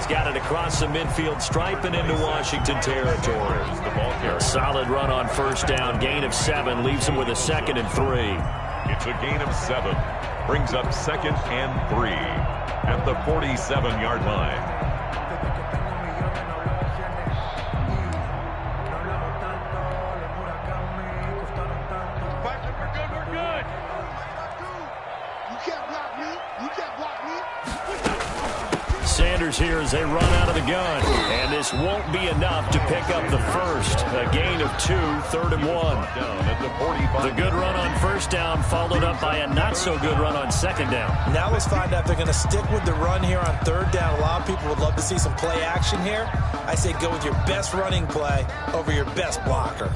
got it across the midfield stripe and into Washington territory. A solid run on first down. Gain of 7 leaves him with a 2nd and 3. It's a gain of 7. Brings up 2nd and 3 at the 47-yard line. Sanders here as they run out of the gun. And this won't be enough to pick up the first. A gain of 2, 3rd and 1. Down at the 45. The good run on first down followed up by a not-so-good run on second down. Now let's find out if they're going to stick with the run here on 3rd down. A lot of people would love to see some play action here. I say go with your best running play over your best blocker.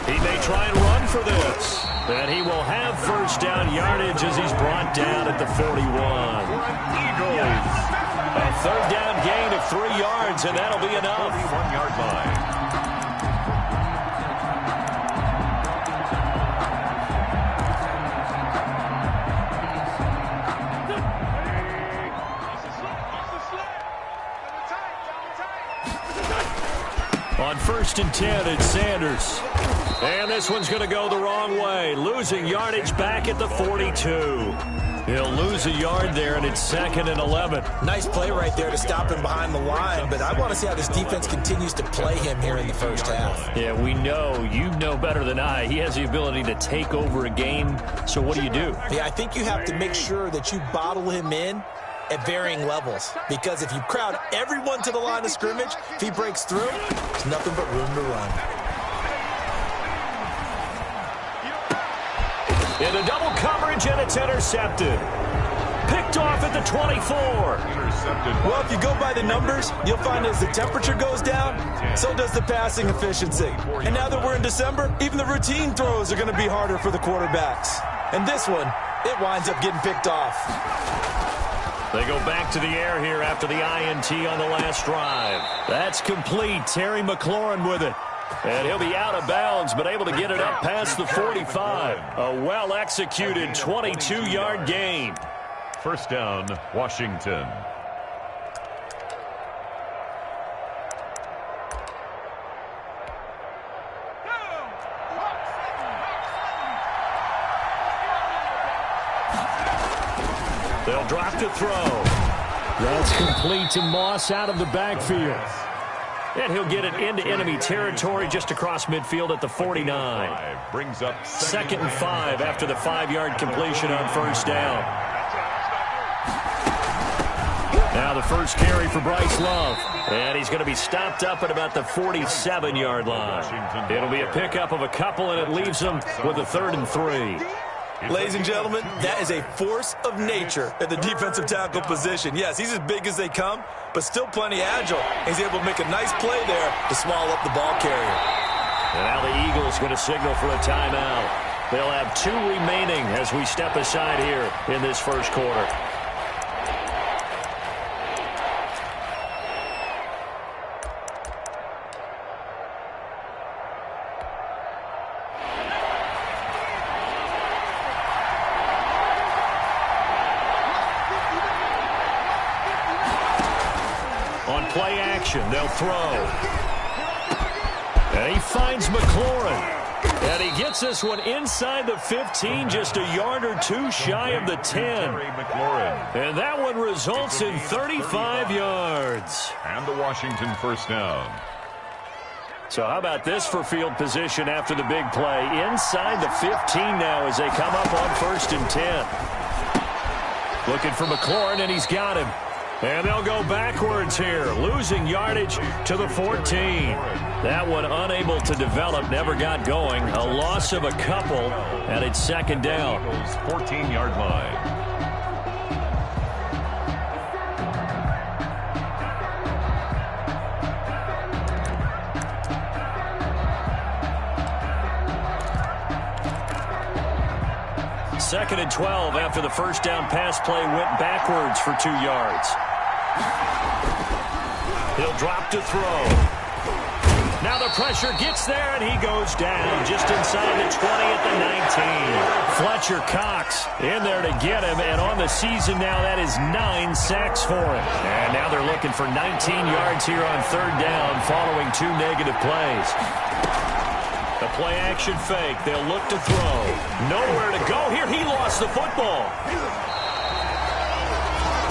He may try and run for this. And he will have first down yardage as he's brought down at the 41. Eagles. A 3rd down gain of 3 yards, and that'll be enough. 41-yard line. On 1st and 10, it's Sanders. And this one's going to go the wrong way. Losing yardage back at the 42. He'll lose a yard there, and it's 2nd and 11. Nice play right there to stop him behind the line, but I want to see how this defense continues to play him here in the first half. Yeah, we know. You know better than I. He has the ability to take over a game, so what do you do? Yeah, I think you have to make sure that you bottle him in at varying levels, because if you crowd everyone to the line of scrimmage, if he breaks through, there's nothing but room to run. In a double coverage, and it's intercepted. Picked off at the 24. Intercepted. Well, if you go by the numbers, you'll find as the temperature goes down, so does the passing efficiency. And now that we're in December, even the routine throws are going to be harder for the quarterbacks. And this one, it winds up getting picked off. They go back to the air here after the INT on the last drive. That's complete. Terry McLaurin with it. And he'll be out of bounds, but able to get it up past the 45. A well-executed 22-yard gain. First down, Washington. They'll drop to throw. That's complete to Moss out of the backfield. And he'll get it into enemy territory just across midfield at the 49. Brings up 2nd and 5 after the 5-yard completion on first down. Now the first carry for Bryce Love. And he's going to be stopped up at about the 47-yard line. It'll be a pickup of a couple, and it leaves him with a 3rd and 3. Ladies and gentlemen, that is a force of nature at the defensive tackle position. Yes, he's as big as they come, but still plenty agile. He's able to make a nice play there to small up the ball carrier. And now the Eagles going to signal for a timeout. They'll have 2 remaining as we step aside here in this first quarter. On play action, they'll throw. And he finds McLaurin. And he gets this one inside the 15, just a yard or 2 shy of the 10. And that one results in 35 yards. And the Washington first down. So how about this for field position after the big play? Inside the 15 now as they come up on 1st and 10. Looking for McLaurin, and he's got him. And they'll go backwards here, losing yardage to the 14. That one unable to develop, never got going. A loss of a couple, and it's 2nd down. 14-yard line. Second and 12 after the first down pass play went backwards for 2 yards. He'll drop to throw. Now the pressure gets there, and he goes down just inside the 20 at the 19. Fletcher Cox in there to get him, and on the season now, that is 9 sacks for him. And now they're looking for 19 yards here on third down following 2 negative plays. The play action fake. They'll look to throw. Nowhere to go here. He lost the football.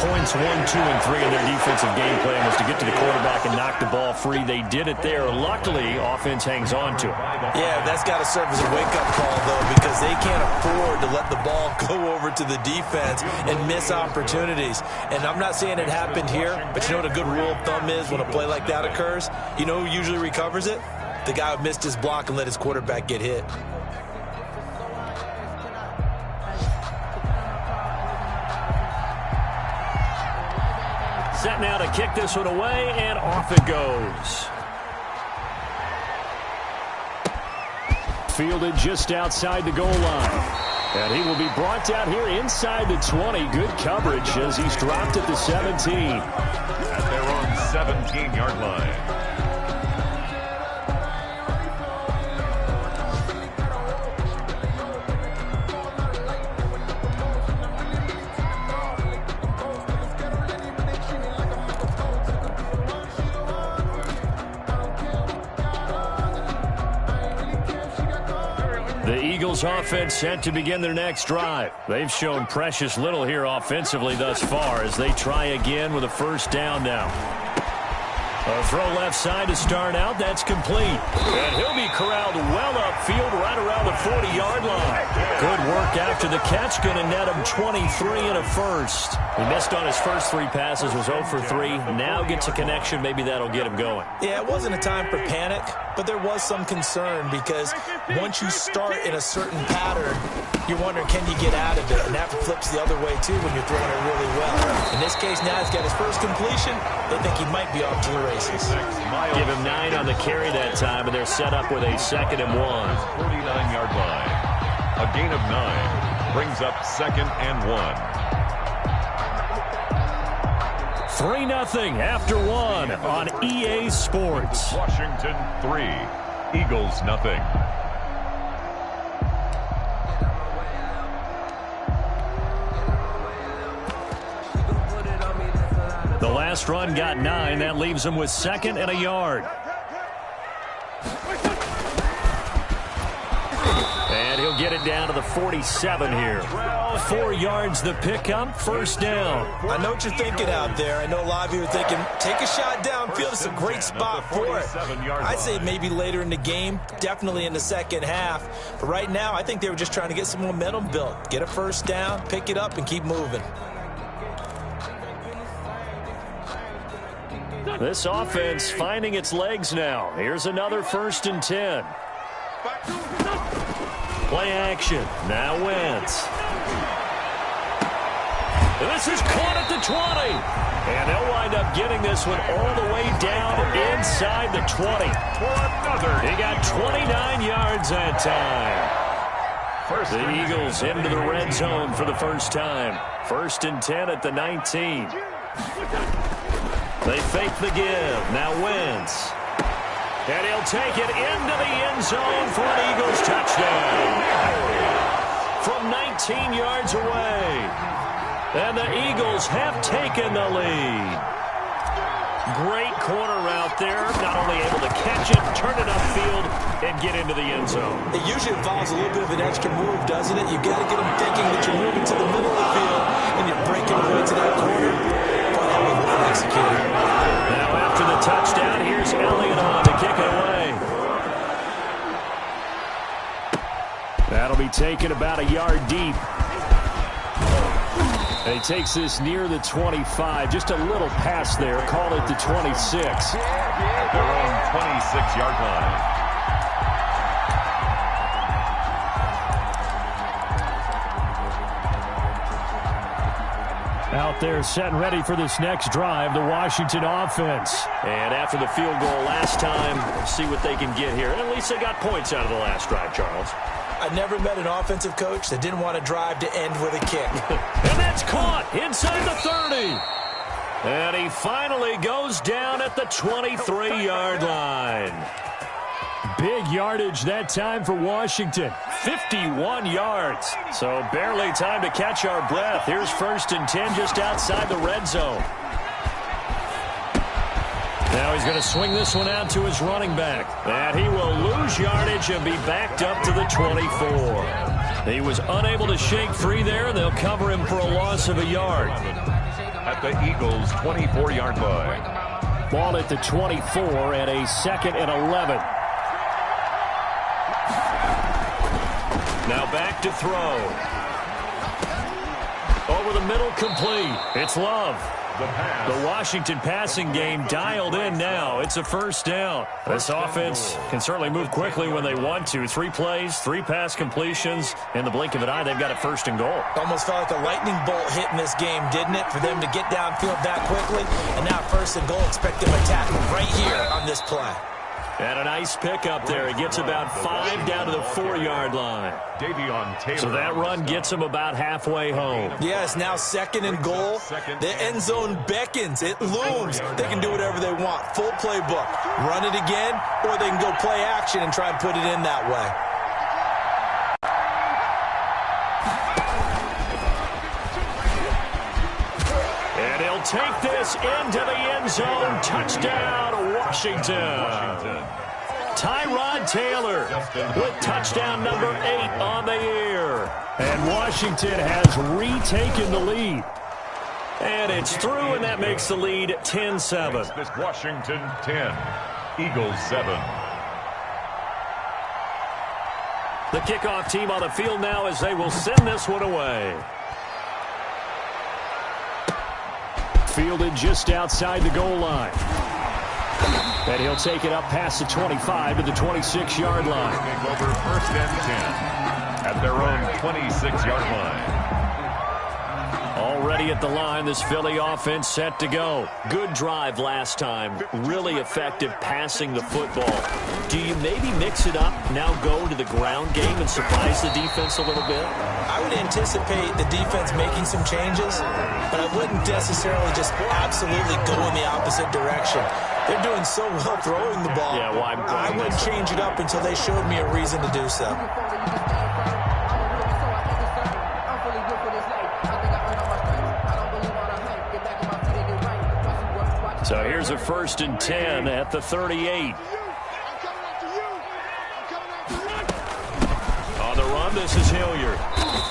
Points 1, 2, and 3 in their defensive game plan was to get to the quarterback and knock the ball free. They did it there. Luckily, offense hangs on to it. Yeah, that's got to serve as a wake-up call, though, because they can't afford to let the ball go over to the defense and miss opportunities. And I'm not saying it happened here, but you know what a good rule of thumb is when a play like that occurs? You know who usually recovers it? The guy who missed his block and let his quarterback get hit. Set now to kick this one away, and off it goes. Fielded just outside the goal line. And he will be brought down here inside the 20. Good coverage as he's dropped at the 17. At their own 17-yard line. The Eagles offense set to begin their next drive. They've shown precious little here offensively thus far as they try again with a first down now. A throw left side to start out. That's complete. And he'll be corralled well upfield right around the 40-yard line. Good work after the catch. Going to net him 23 and a first. He missed on his first 3 passes, was 0 for 3. Now gets a connection. Maybe that'll get him going. Yeah, it wasn't a time for panic, but there was some concern because once you start in a certain pattern, you're wondering, can you get out of it? And that flips the other way, too, when you're throwing it really well. In this case, now he's got his first completion. They think he might be off to the races. Give him 9 on the carry that time, and they're set up with a 2nd and 1. 49-yard line. A gain of 9 brings up 2nd and 1. 3-0 after 1 on EA Sports. Washington 3, Eagles 0. The last run got 9. That leaves him with 2nd and a yard. And he'll get it down to the 47 here. 4 yards the pickup, first down. I know what you're thinking out there. I know a lot of you are thinking, take a shot downfield. It's a great spot for it. I'd say maybe later in the game, definitely in the second half. But right now, I think they were just trying to get some momentum built. Get a first down, pick it up, and keep moving. This offense finding its legs now. Here's another 1st and 10. Play action. Now Wentz. This is caught at the 20. And they'll wind up getting this one all the way down inside the 20. He got 29 yards that time. The Eagles into the red zone for the first time. 1st and 10 at the 19. They fake the give. Now Wentz. And he'll take it into the end zone for an Eagles touchdown. From 19 yards away. And the Eagles have taken the lead. Great corner route there. Not only able to catch it, turn it upfield, and get into the end zone. It usually involves a little bit of an extra move, doesn't it? You've got to get them thinking that you're moving to the middle of the field and you're breaking away to that corner. Boy, that was well executed. Now after the touchdown, here's Elliott on to kick it away. That'll be taken about a yard deep. And he takes this near the 25. Just a little pass there. Call it the 26. At their own 26-yard line. Out there set and ready for this next drive, the Washington offense. And after the field goal last time, see what they can get here. At least they got points out of the last drive, Charles. I never met an offensive coach that didn't want to drive to end with a kick. And that's caught inside the 30. And he finally goes down at the 23-yard line. Big yardage that time for Washington. 51 yards. So barely time to catch our breath. Here's 1st and 10 just outside the red zone. Now he's going to swing this one out to his running back. And he will lose yardage and be backed up to the 24. He was unable to shake free there, and they'll cover him for a loss of a yard. At the Eagles' 24-yard line. Ball at the 24 and a 2nd and 11. Now back to throw. Over the middle, complete. It's Love. The Washington passing game dialed in now. It's a 1st down. This offense can certainly move quickly when they want to. 3 plays, 3 pass completions. In the blink of an eye, they've got a 1st and goal. Almost felt like a lightning bolt hit in this game, didn't it? For them to get downfield that quickly. And now 1st and goal, expect them to tackle right here on this play. And a nice pickup there. He gets about 5 down to the 4-yard line. So that run gets him about halfway home. Yes, now 2nd and goal. The end zone beckons. It looms. They can do whatever they want. Full playbook. Run it again, or they can go play action and try and put it in that way. And he'll take this into the end zone. Touchdown, Washington. Tyrod Taylor with touchdown number 8 on the year. And Washington has retaken the lead. And it's through, and that makes the lead 10-7. This Washington 10, Eagles 7. The kickoff team on the field now as they will send this one away. Fielded just outside the goal line. And he'll take it up past the 25 to the 26-yard line. Over 1st and 10 at their own 26-yard line. Already at the line, this Philly offense set to go. Good drive last time. Really effective passing the football. Do you maybe mix it up, now go to the ground game and surprise the defense a little bit? I would anticipate the defense making some changes, but I wouldn't necessarily just absolutely go in the opposite direction. They're doing so well throwing the ball. Yeah, well, I wouldn't change it up until they showed me a reason to do so. So here's a 1st and 10 at the 38. On the run, this is Hilliard.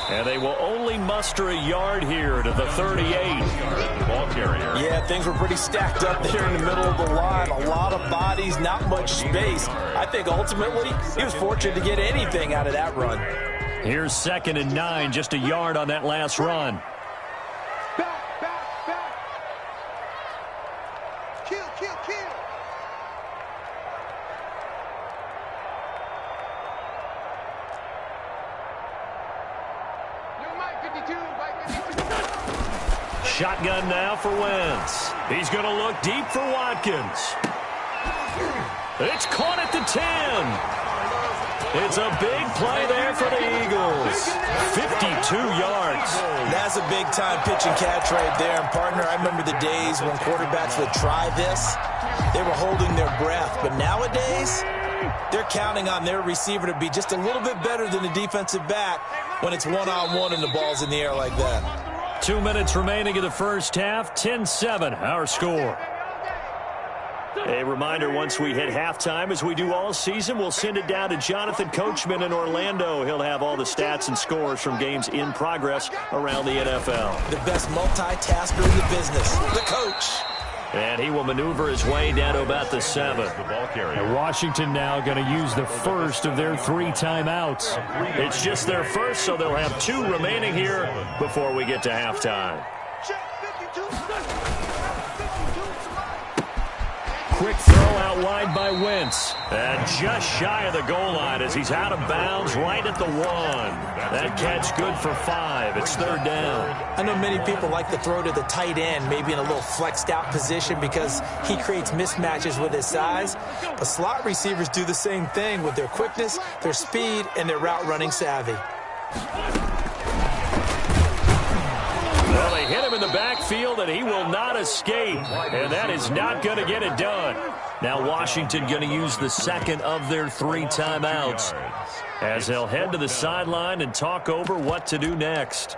And they will only muster a yard here to the 38. Ball carrier. Yeah, things were pretty stacked up there in the middle of the line. A lot of bodies, not much space. I think ultimately he was fortunate to get anything out of that run. Here's 2nd and 9, just a yard on that last run. Shotgun now for Wentz. He's going to look deep for Watkins. It's caught at the 10. It's a big play there for the Eagles. 52 yards. That's a big-time pitch and catch right there. And, partner, I remember the days when quarterbacks would try this. They were holding their breath. But nowadays, they're counting on their receiver to be just a little bit better than the defensive back when it's one-on-one and the ball's in the air like that. 2 minutes remaining in the first half. 10-7, our score. A reminder, once we hit halftime, as we do all season, we'll send it down to Jonathan Coachman in Orlando. He'll have all the stats and scores from games in progress around the NFL. The best multitasker in the business, the coach. And he will maneuver his way down to about the 7. The ball carrier. And Washington now going to use the first of their 3 timeouts. It's just their first, so they'll have 2 remaining here before we get to halftime. Quick throw out wide by Wentz. And just shy of the goal line as he's out of bounds right at the 1. That catch good for 5. It's 3rd down. I know many people like to throw to the tight end, maybe in a little flexed out position because he creates mismatches with his size. But slot receivers do the same thing with their quickness, their speed, and their route running savvy. Well, they hit him in the backfield, and he will not escape. And that is not going to get it done. Now Washington going to use the second of their 3 timeouts as they'll head to the sideline and talk over what to do next.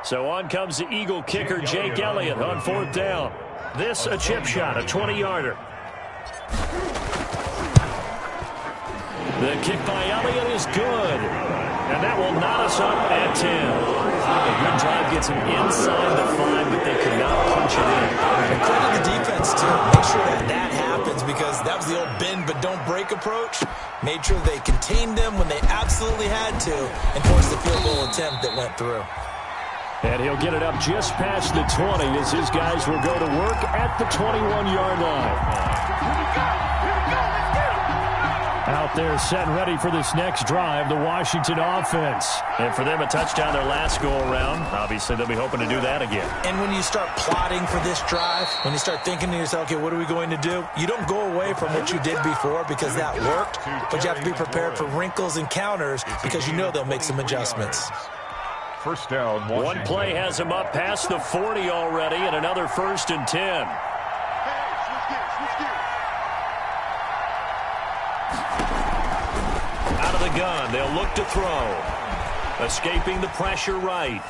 So on comes the Eagle kicker, Jake Elliott, on 4th down. This a chip shot, a 20-yarder. The kick by Elliott is good. And that will knot us up at 10. A good drive gets him inside the 5, but they could not punch it in. And credit the defense, too. Make sure that happens, because that was the old bend but don't break approach. Made sure they contained them when they absolutely had to and forced the field goal attempt that went through. And he'll get it up just past the 20 as his guys will go to work at the 21-yard line. Out there set and ready for this next drive, the Washington offense. And for them, a touchdown their last go-around. Obviously, they'll be hoping to do that again. And when you start plotting for this drive, when you start thinking to yourself, okay, what are we going to do? You don't go away from what you did before because that worked, but you have to be prepared for wrinkles and counters because you know they'll make some adjustments. First down, Washington. One play has him up past the 40 already, and another 1st and 10. Out of the gun, they'll look to throw. Escaping the pressure right.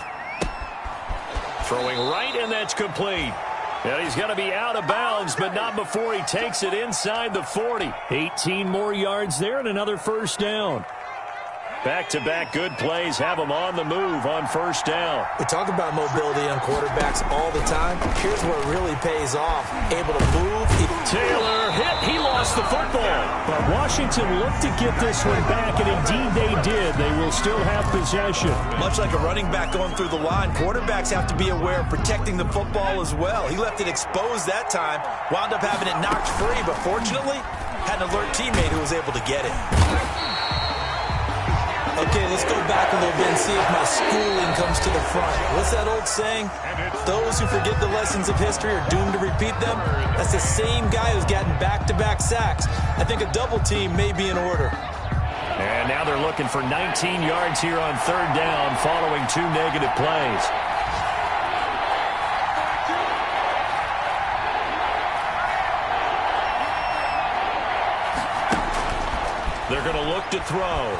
Throwing right, and that's complete. And he's going to be out of bounds, but not before he takes it inside the 40. 18 more yards there and another 1st down. Back-to-back good plays have them on the move on 1st down. We talk about mobility on quarterbacks all the time. Here's where it really pays off. Able to move. Taylor hit. He lost the football. But Washington looked to get this one back, and indeed they did. They will still have possession. Much like a running back going through the line, quarterbacks have to be aware of protecting the football as well. He left it exposed that time, wound up having it knocked free, but fortunately had an alert teammate who was able to get it. Okay, let's go back a little bit and see if my schooling comes to the front. What's that old saying? Those who forget the lessons of history are doomed to repeat them. That's the same guy who's gotten back-to-back sacks. I think a double team may be in order. And now they're looking for 19 yards here on 3rd down following 2 negative plays. They're going to look to throw.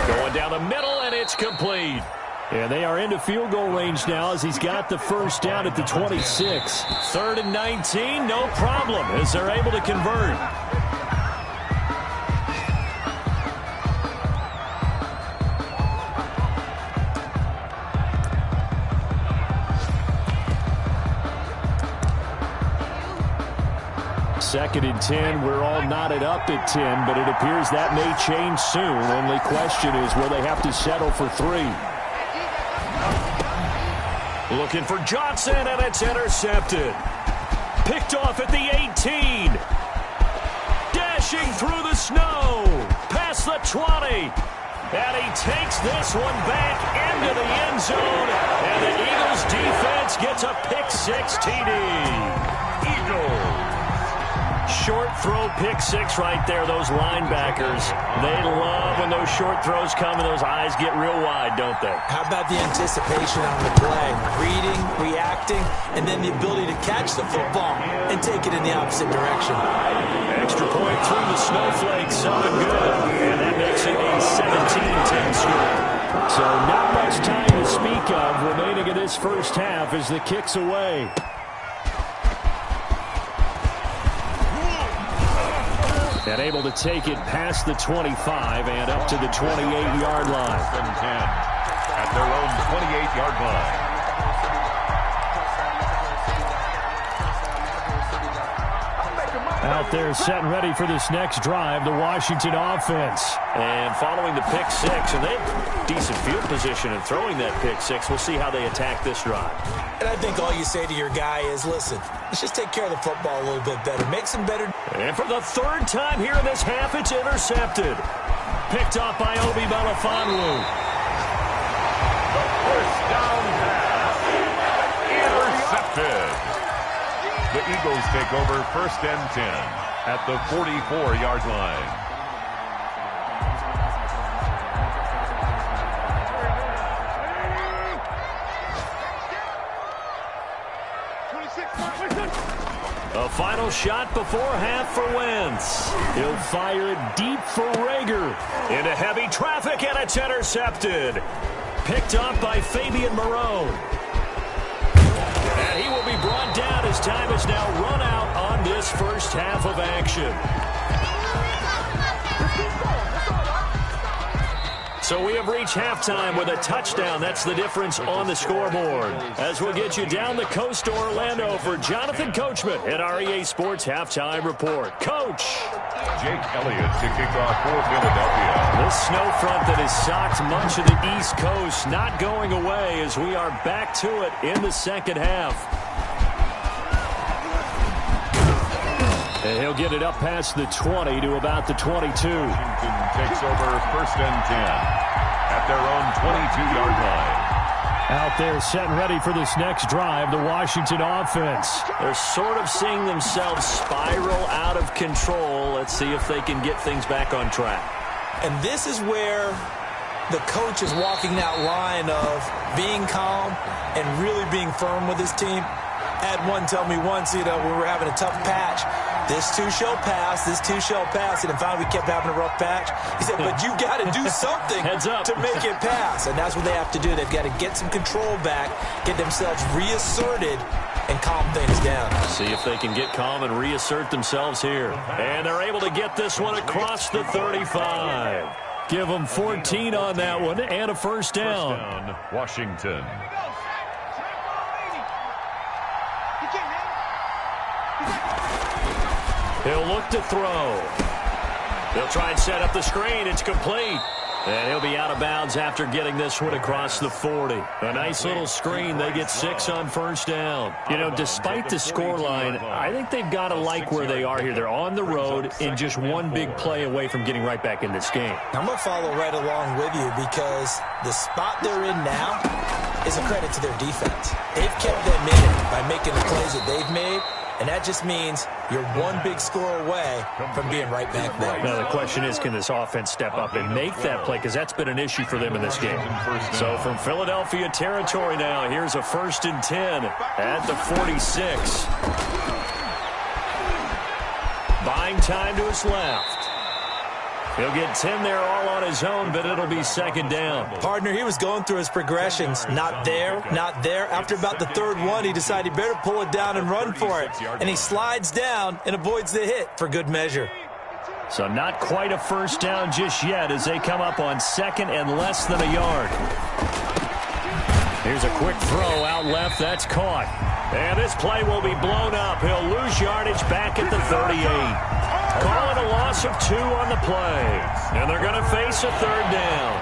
Going down the middle, and it's complete. And they are into field goal range now as he's got the 1st down at the 26. 3rd and 19, no problem as they're able to convert. Second and 10, we're all knotted up at 10, but it appears that may change soon. Only question is, will they have to settle for 3? Looking for Johnson, and it's intercepted. Picked off at the 18. Dashing through the snow. Past the 20. And he takes this one back into the end zone. And the Eagles defense gets a pick-6 TD. Eagles. Short throw, pick-6 right there. Those linebackers, they love when those short throws come and those eyes get real wide, don't they? How about the anticipation on the play? Reading, reacting, and then the ability to catch the football and take it in the opposite direction. Extra point through the snowflakes, something good. And that makes it a 17-10 score. So not much time to speak of remaining in this 1st half as the kick's away. And able to take it past the 25 and up to the 28-yard line. At their own 28-yard line. Out there set and ready for this next drive, the Washington offense. And following the pick-6, and they have decent field position in throwing that pick-6. We'll see how they attack this drive. And I think all you say to your guy is, listen, let's just take care of the football a little bit better. Make some better. And for the 3rd time here in this half, it's intercepted. Picked off by Obi Balafonwu. The 1st down pass. Intercepted. The Eagles take over 1st and 10 at the 44-yard line. A final shot before half for Wentz. He'll fire it deep for Rager. Into heavy traffic, and it's intercepted. Picked up by Fabian Moreau. And he will be brought down as time has now run out on this first half of action. So we have reached halftime with a touchdown. That's the difference on the scoreboard. As we'll get you down the coast to Orlando for Jonathan Coachman at our EA Sports Halftime Report. Coach. Jake Elliott to kick off for Philadelphia. This snow front that has socked much of the East Coast not going away as we are back to it in the second half. And he'll get it up past the 20 to about the 22. Washington takes over 1st and 10 at their own 22-yard line. Out there set and ready for this next drive, the Washington offense. They're sort of seeing themselves spiral out of control. Let's see if they can get things back on track. And this is where the coach is walking that line of being calm and really being firm with his team. I had one tell me once, we were having a tough patch. This too shall pass, this too shall pass. And then finally we kept having a rough patch. He said, but you got to do something to make it pass. And that's what they have to do. They've got to get some control back, get themselves reasserted, and calm things down. See if they can get calm and reassert themselves here. And they're able to get this one across the 35. Give them 14 on that one and a first down. First down, Washington. He'll look to throw. He'll try and set up the screen. It's complete. And he'll be out of bounds after getting this one across the 40. A nice little screen. They get 6 on first down. Despite the scoreline, I think they've got to like where they are here. They're on the road and just one big play away from getting right back in this game. I'm going to follow right along with you because the spot they're in now is a credit to their defense. They've kept them in it by making the plays that they've made. And that just means you're one big score away from being right back there. Now, the question is, can this offense step up and make that play? Because that's been an issue for them in this game. So from Philadelphia territory now, here's a 1st and 10 at the 46. Buying time to his left. He'll get 10 there all on his own, but it'll be second down. Partner, he was going through his progressions. Not there, not there. After about the third one, he decided he better pull it down and run for it. And he slides down and avoids the hit for good measure. So not quite a first down just yet as they come up on 2nd and less than a yard. Here's a quick throw out left. That's caught. And this play will be blown up. He'll lose yardage back at the 38. Call it a loss of 2 on the play. And they're going to face a 3rd down.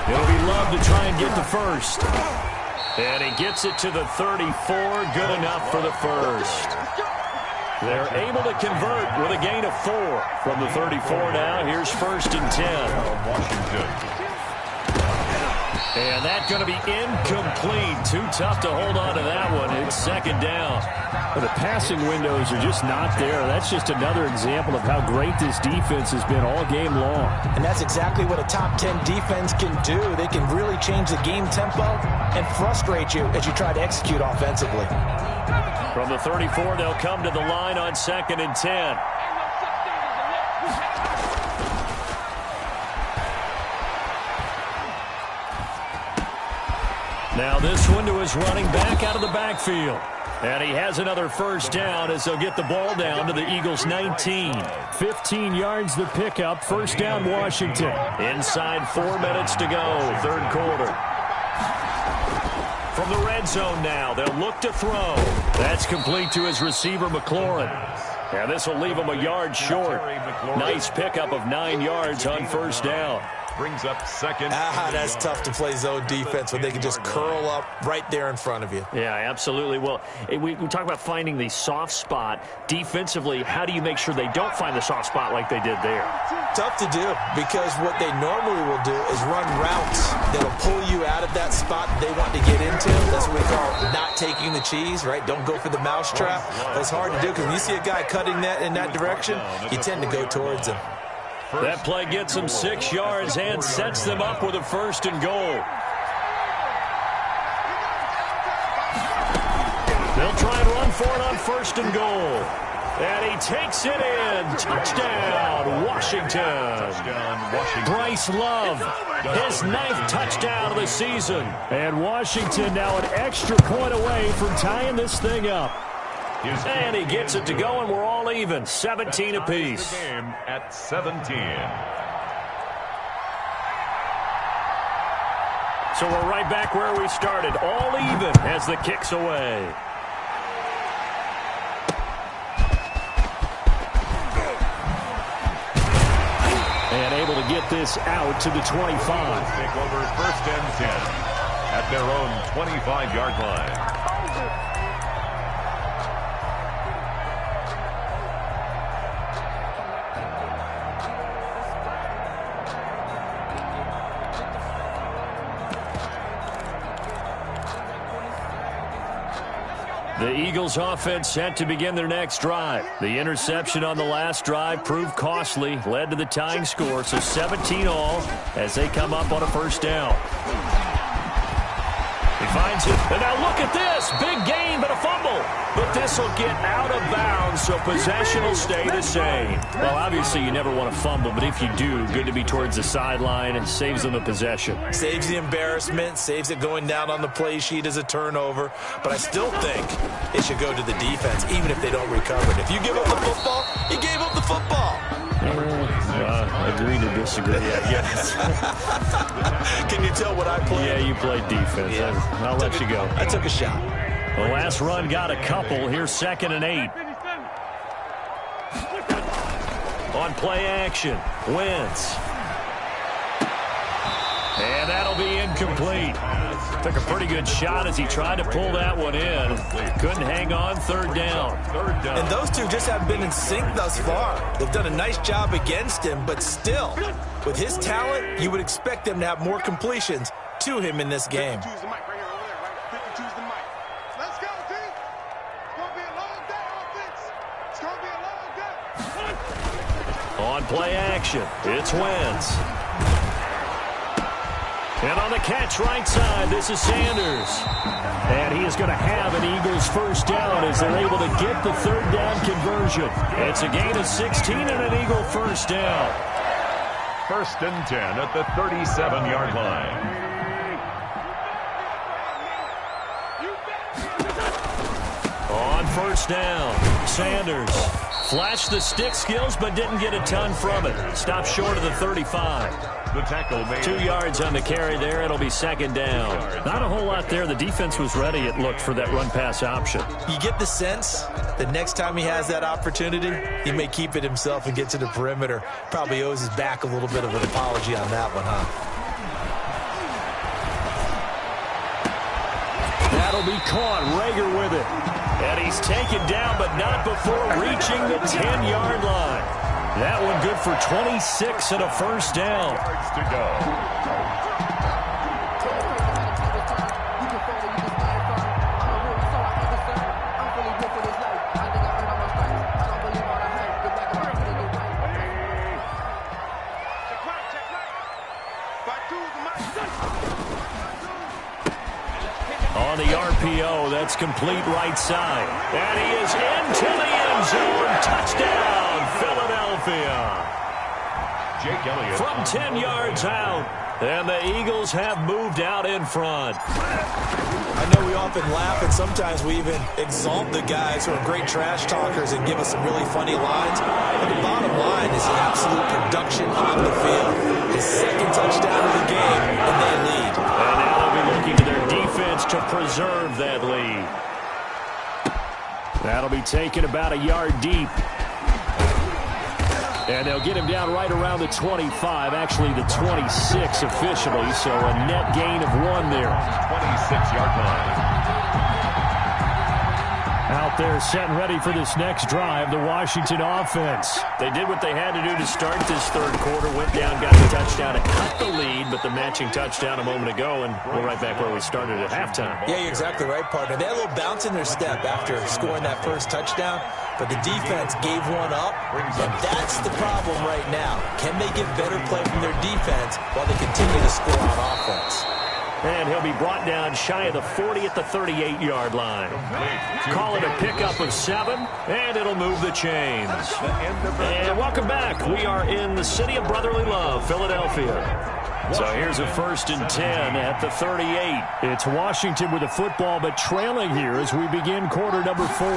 It'll be Love to try and get the first. And he gets it to the 34. Good enough for the first. They're able to convert with a gain of 4 from the 34 now. Here's 1st and 10. Washington. And that's going to be incomplete. Too tough to hold on to that one. It's second down. Well, the passing windows are just not there. That's just another example of how great this defense has been all game long. And that's exactly what a top 10 defense can do. They can really change the game tempo and frustrate you as you try to execute offensively. From the 34, they'll come to the line on 2nd and 10. Now this one to his running back out of the backfield. And he has another first down as they'll get the ball down to the Eagles' 19. 15 yards the pickup. First down, Washington. Inside 4 minutes to go, 3rd quarter. From the red zone now, they'll look to throw. That's complete to his receiver, McLaurin. And this will leave him a yard short. Nice pickup of 9 yards on first down. Brings up 2nd. That's tough to play zone defense when they can just curl up right there in front of you. Yeah, absolutely. Well, we talk about finding the soft spot. Defensively, how do you make sure they don't find the soft spot like they did there? Tough to do because what they normally will do is run routes that'll pull you out of that spot they want to get into. That's what we call not taking the cheese, right? Don't go for the mousetrap. But it's hard to do because when you see a guy cutting that in that direction, you tend to go towards him. That play gets them 6 yards and sets them up with a 1st and goal. for it on 1st and goal. And he takes it in. Touchdown, Washington. Touchdown, Washington. Bryce Love, his 9th touchdown of the season. And Washington now an extra point away from tying this thing up. And he gets it to go, and we're all even, 17 apiece. The game at 17. So we're right back where we started, all even as the kick's away. And able to get this out to the 25. Take over 1st and 10 at their own 25-yard line. The Eagles offense set to begin their next drive. The interception on the last drive proved costly, led to the tying score, so 17 all as they come up on a 1st down. He finds it, and now look at this. Big gain, but a fumble. But this will get out of bounds, so possession will stay the same. Well, obviously you never want to fumble, but if you do, good to be towards the sideline and saves them a possession. Saves the embarrassment, saves it going down on the play sheet as a turnover. But I still think it should go to the defense, even if they don't recover it. If you give up the football, you gave up the football. Agree to disagree, I guess. Can you tell what I played? Yeah, you played defense. Yeah. I'll let you go. I took a shot. The last run got a couple. Here's 2nd and 8. On play action, Wentz. And that'll be incomplete. Took a pretty good shot as he tried to pull that one in. Couldn't hang on, 3rd down. And those two just haven't been in sync thus far. They've done a nice job against him, but still, with his talent, you would expect them to have more completions to him in this game. On play action, it's Wentz. And on the catch right side, this is Sanders. And he is going to have an Eagles 1st down as they're able to get the 3rd down conversion. It's a gain of 16 and an Eagle 1st down. 1st and 10 at the 37-yard line. On 1st down, Sanders flashed the stick skills but didn't get a ton from it. Stopped short of the 35. The tackle made 2 yards on the carry there. It'll be 2nd down. Not a whole lot there. The defense was ready, it looked, for that run-pass option. You get the sense that next time he has that opportunity, he may keep it himself and get to the perimeter. Probably owes his back a little bit of an apology on that one, huh? That'll be caught. Rager with it. And he's taken down, but not before reaching the 10-yard line. That one good for 26 and a 1st down. yards to go. On the RPO, that's complete right side. And he is into the end zone. Touchdown, Philadelphia. Jake Elliott. From 10 yards out. And the Eagles have moved out in front. I know we often laugh, and sometimes we even exalt the guys who are great trash talkers and give us some really funny lines. But the bottom line is the absolute production on the field. His 2nd touchdown of the game, and they lead. And now they'll be looking to their defense to preserve that lead. That'll be taken about a yard deep. And they'll get him down right around the 25, actually the 26 officially, so a net gain of 1 there. 26-yard line. Out there set and ready for this next drive, the Washington offense. They did what they had to do to start this 3rd quarter, went down, got the touchdown to cut the lead, but the matching touchdown a moment ago, and we're right back where we started at halftime. Yeah, you're exactly right, partner. They had a little bounce in their step after scoring that first touchdown, but the defense gave one up, and that's the problem right now. Can they get better play from their defense while they continue to score on offense? And he'll be brought down shy of the 40 at the 38-yard line. Call it a pickup of 7, and it'll move the chains. And welcome back. We are in the city of brotherly love, Philadelphia. So here's a 1st and 10 at the 38. It's Washington with the football, but trailing here as we begin quarter number 4.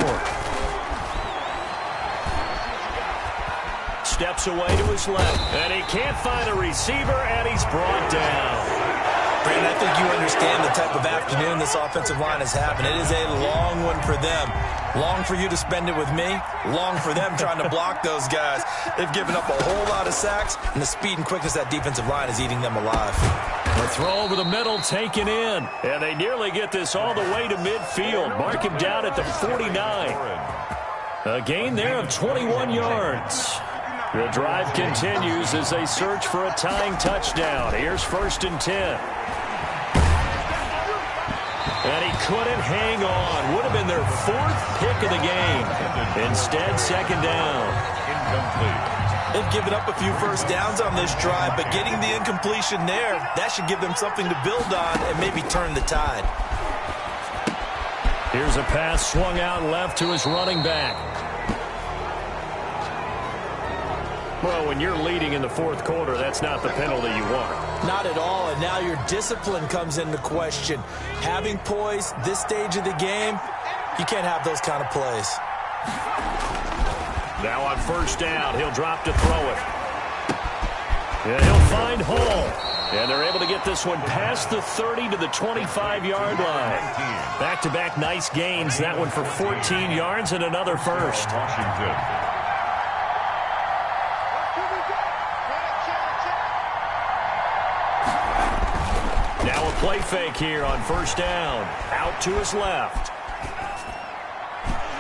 Steps away to his left, and he can't find a receiver, and he's brought down. Brandon, I think you understand the type of afternoon this offensive line is having. It is a long one for them. Long for you to spend it with me. Long for them trying to block those guys. They've given up a whole lot of sacks, and the speed and quickness of that defensive line is eating them alive. The throw over the middle taken in, and they nearly get this all the way to midfield. Mark him down at the 49. A gain there of 21 yards. The drive continues as they search for a tying touchdown. Here's 1st and 10. And he couldn't hang on. Would have been their 4th pick of the game. Instead, 2nd down. Incomplete. They've given up a few first downs on this drive, but getting the incompletion there, that should give them something to build on and maybe turn the tide. Here's a pass swung out left to his running back. Well, when you're leading in the 4th quarter, that's not the penalty you want. Not at all, and now your discipline comes into question. Having poise this stage of the game, you can't have those kind of plays. Now on 1st down, he'll drop to throw it. And he'll find Hall. And they're able to get this one past the 30 to the 25-yard line. Back-to-back nice gains. That one for 14 yards and another first. Washington. Now a play fake here on 1st down. Out to his left.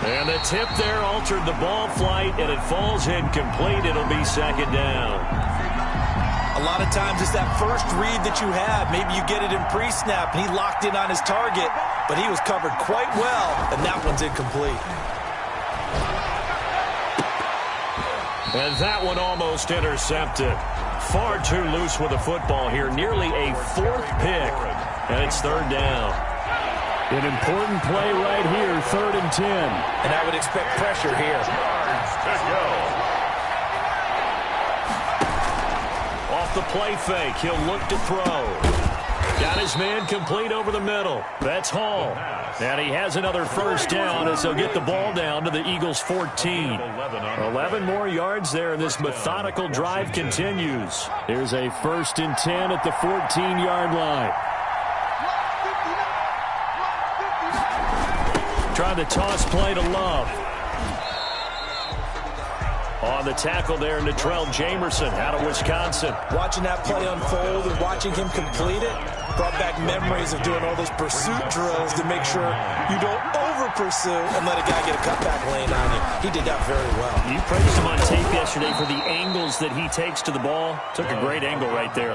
And the tip there altered the ball flight, and it falls incomplete. It'll be 2nd down. A lot of times it's that first read that you have. Maybe you get it in pre-snap, and he locked in on his target, but he was covered quite well, and that one's incomplete. And that one almost intercepted. Far too loose with the football here. Nearly a 4th pick. And it's 3rd down. An important play right here, 3rd and 10. And I would expect pressure here. Off the play fake, he'll look to throw. Got his man complete over the middle. That's Hall. And he has another 1st down as he'll get the ball down to the Eagles' 14. 11 more yards there, and this methodical drive continues. Here's a 1st and 10 at the 14-yard line. Trying to toss play to Love. On the tackle there, Natrell Jamerson out of Wisconsin. Watching that play unfold and watching him complete it brought back memories of doing all those pursuit drills to make sure you don't over-pursue and let a guy get a cutback lane on you. He did that very well. You praised him on tape yesterday for the angles that he takes to the ball. Took a great angle right there.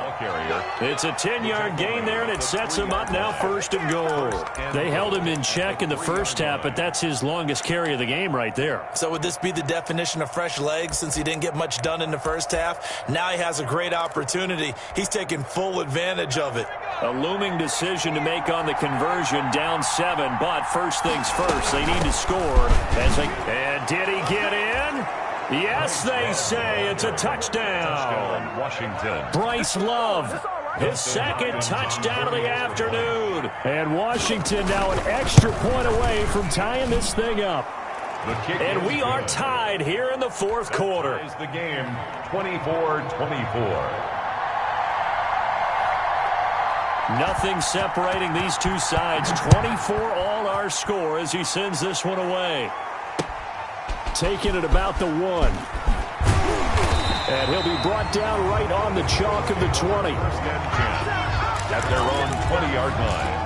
It's a 10-yard gain there, and it sets him up now 1st and goal. They held him in check in the 1st half, but that's his longest carry of the game right there. So would this be the definition of fresh legs since he didn't get much done in the 1st half? Now he has a great opportunity. He's taking full advantage of it. A looming decision to make on the conversion, down 7, but first things first, they need to score. And did he get in? Yes, they say it's a touchdown. Washington. Bryce Love, his 2nd touchdown of the afternoon. And Washington now an extra point away from tying this thing up. And we are tied here in the 4th quarter. Is the game 24-24. Nothing separating these two sides. 24 all our score as he sends this one away. Taking it about the 1. And he'll be brought down right on the chalk of the 20. At their own 20-yard line.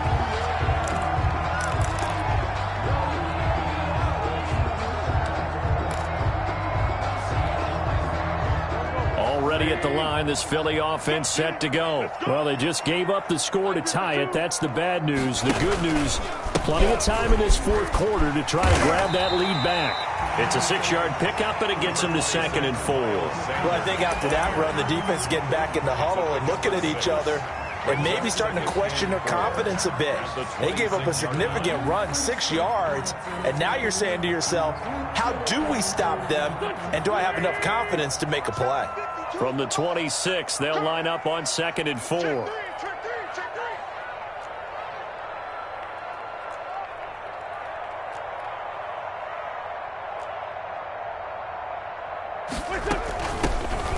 Already at the line, this Philly offense set to go. Well, they just gave up the score to tie it. That's the bad news. The good news, plenty of time in this 4th quarter to try to grab that lead back. It's a 6-yard pickup, and it gets them to 2nd and 4. Well, I think after that run, the defense getting back in the huddle and looking at each other. and maybe starting to question their confidence a bit. They gave up a significant run, 6 yards, and now you're saying to yourself, how do we stop them, and do I have enough confidence to make a play? From the 26, they'll line up on 2nd and 4.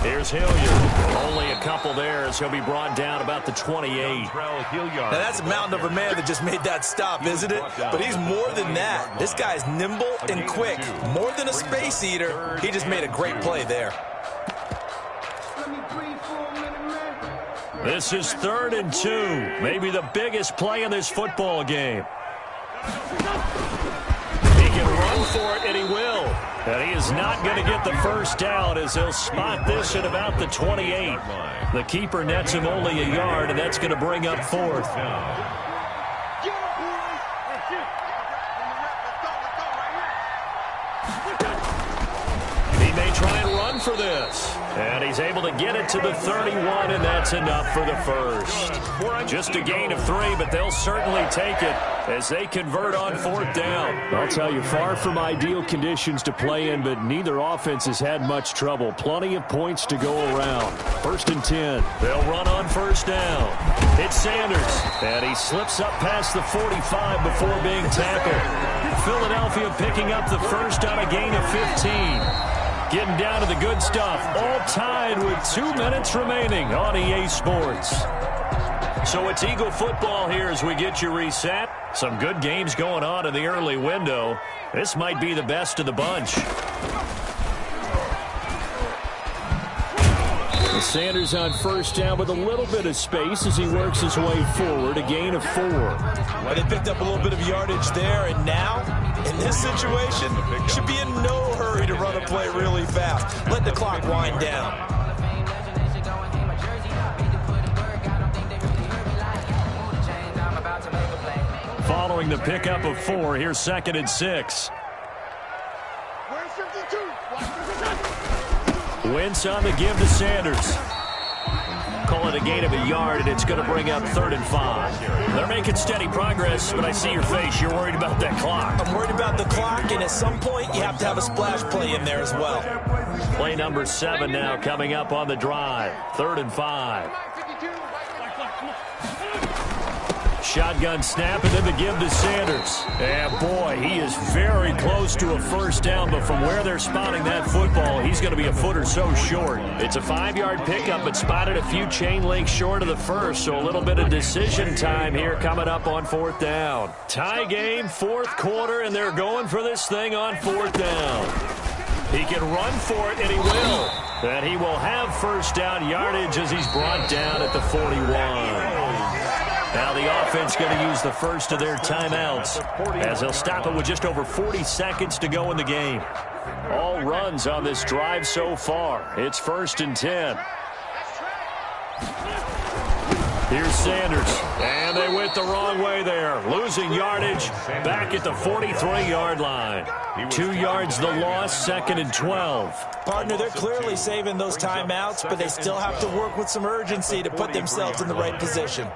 Here's Hilliard. Only a couple there as he'll be brought down about the 28. Now that's a mountain of a man that just made that stop, isn't it? But he's more than that. This guy's nimble and quick. More than a space eater, he just made a great play there. This is 3rd and 2. Maybe the biggest play in this football game. He can run for it, and he will. And he is not going to get the first down as he'll spot this at about the 28. The keeper nets him only a yard, and that's going to bring up 4th. He may try and run for this. And he's able to get it to the 31, and that's enough for the first. Just a gain of 3, but they'll certainly take it as they convert on 4th down. I'll tell you, far from ideal conditions to play in, but neither offense has had much trouble. Plenty of points to go around. 1st and 10. They'll run on 1st down. It's Sanders, and he slips up past the 45 before being tackled. Philadelphia picking up the first on a gain of 15. Getting down to the good stuff, all tied with 2 minutes remaining on EA Sports. So it's Eagle football here as we get you reset. Some good games going on in the early window. This might be the best of the bunch. Sanders on 1st down with a little bit of space as he works his way forward, a gain of 4. Well, they picked up a little bit of yardage there, and now, in this situation, should be in no hurry to run a play really fast. Let the clock wind down. Following the pickup of 4, here's 2nd and 6. Wentz on the give to Sanders. Call it a gain of a yard, and it's going to bring up 3rd and 5. They're making steady progress, but I see your face. You're worried about that clock. I'm worried about the clock, and at some point, you have to have a splash play in there as well. Play number 7 now coming up on the drive. 3rd and 5. Shotgun snap, and then the give to Sanders. And boy, he is very close to a first down, but from where they're spotting that football, he's going to be a foot or so short. It's a 5-yard pickup, but spotted a few chain links short of the first, so a little bit of decision time here coming up on 4th down. Tie game, 4th quarter, and they're going for this thing on 4th down. He can run for it, and he will. And he will have first down yardage as he's brought down at the 41. Now the offense going to use the first of their timeouts as they'll stop it with just over 40 seconds to go in the game. All runs on this drive so far. It's 1st and 10. Here's Sanders, and they went the wrong way there. Losing yardage back at the 43-yard line. 2 yards the loss, 2nd and 12. Partner, they're clearly saving those timeouts, but they still have to work with some urgency to put themselves in the right position.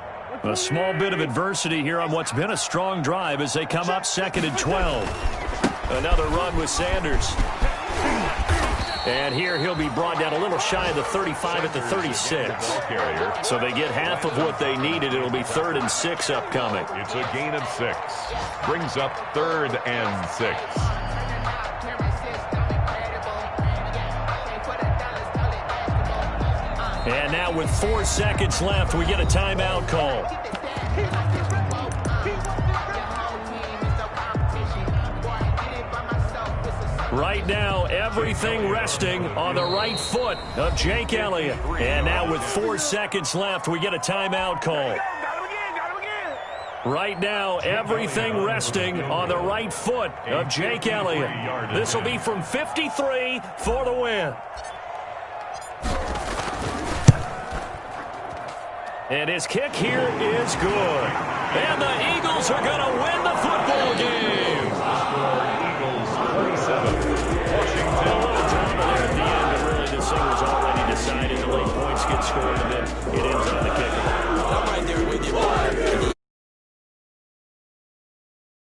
A small bit of adversity here on what's been a strong drive as they come up 2nd and 12. Another run with Sanders. And here he'll be brought down a little shy of the 35 at the 36. So they get half of what they needed. It'll be 3rd and 6 upcoming. It's a gain of 6. Brings up 3rd and 6. And now with 4 seconds left, we get a timeout call. Right now, everything resting on the right foot of Jake Elliott. And now with 4 seconds left, we get a timeout call. Right now, everything resting on the right foot of Jake Elliott. This will be from 53 for the win. And his kick here is good. And the Eagles are going to win the football game.